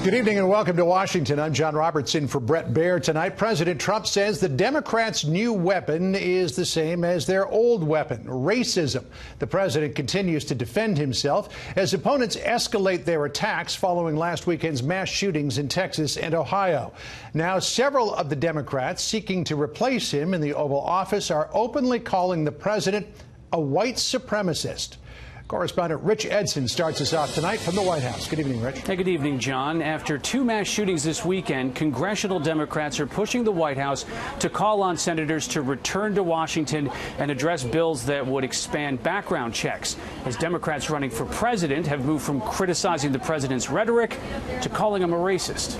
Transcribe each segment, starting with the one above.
Good evening and welcome to Washington. I'm John Robertson for Brett Baer. Tonight, President Trump says the Democrats' new weapon is the same as their old weapon, racism. The president continues to defend himself as opponents escalate their attacks following last weekend's mass shootings in Texas and Ohio. Now, several of the Democrats seeking to replace him in the Oval Office are openly calling the president a white supremacist. Correspondent Rich Edson starts us off tonight from the White House. Good evening, Rich. Hey, good evening, John. After two mass shootings this weekend, congressional Democrats are pushing the White House to call on senators to return to Washington and address bills that would expand background checks, as Democrats running for president have moved from criticizing the president's rhetoric to calling him a racist.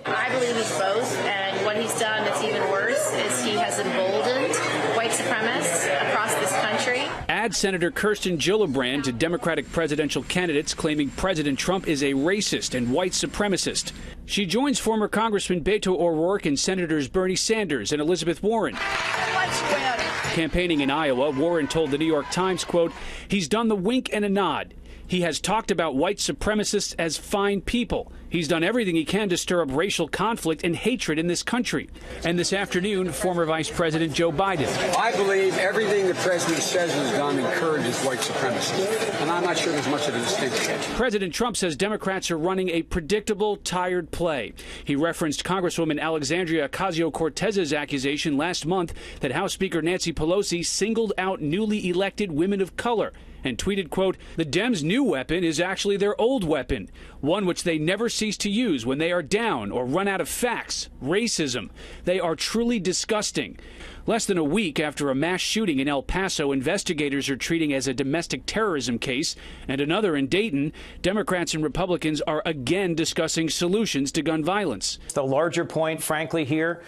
I believe he's both, and what he's done that's even worse is he has emboldened white supremacists across this country. Add Senator Kirsten Gillibrand to Democratic presidential candidates claiming President Trump is a racist and white supremacist. She joins former Congressman Beto O'Rourke and Senators Bernie Sanders and Elizabeth Warren. Campaigning in Iowa, Warren told the New York Times, quote, "He's done the wink and a nod. He has talked about white supremacists as fine people. He's done everything he can to stir up racial conflict and hatred in this country." And this afternoon, former Vice President Joe Biden. I believe everything the president says is done encourages white supremacy, and I'm not sure there's much of a distinction. President Trump says Democrats are running a predictable, tired play. He referenced Congresswoman Alexandria Ocasio-Cortez's accusation last month that House Speaker Nancy Pelosi singled out newly elected women of color, and tweeted, quote, "The Dems' new weapon is actually their old weapon, one which they never cease to use when they are down or run out of facts, racism. They are truly disgusting." Less than a week after a mass shooting in El Paso, investigators are treating as a domestic terrorism case, and another in Dayton, Democrats and Republicans are again discussing solutions to gun violence. The larger point, frankly, here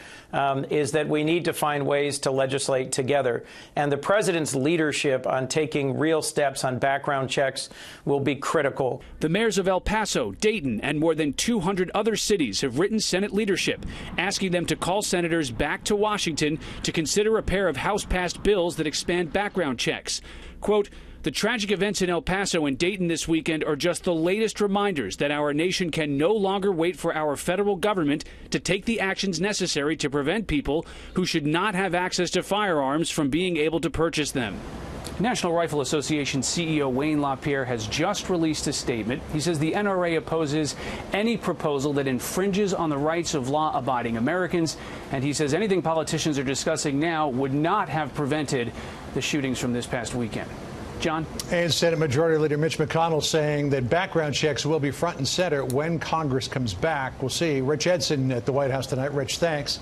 is that we need to find ways to legislate together. And the president's leadership on taking real steps on background checks will be critical. The mayors of El Paso, Dayton, and more than 200 other cities have written Senate leadership, asking them to call senators back to Washington to consider a pair of House-passed bills that expand background checks. Quote, "The tragic events in El Paso and Dayton this weekend are just the latest reminders that our nation can no longer wait for our federal government to take the actions necessary to prevent people who should not have access to firearms from being able to purchase them." National Rifle Association CEO Wayne LaPierre has just released a statement. He says the NRA opposes any proposal that infringes on the rights of law-abiding Americans, and he says anything politicians are discussing now would not have prevented the shootings from this past weekend. John? And Senate Majority Leader Mitch McConnell saying that background checks will be front and center when Congress comes back. We'll see. Rich Edson at the White House tonight. Rich, thanks.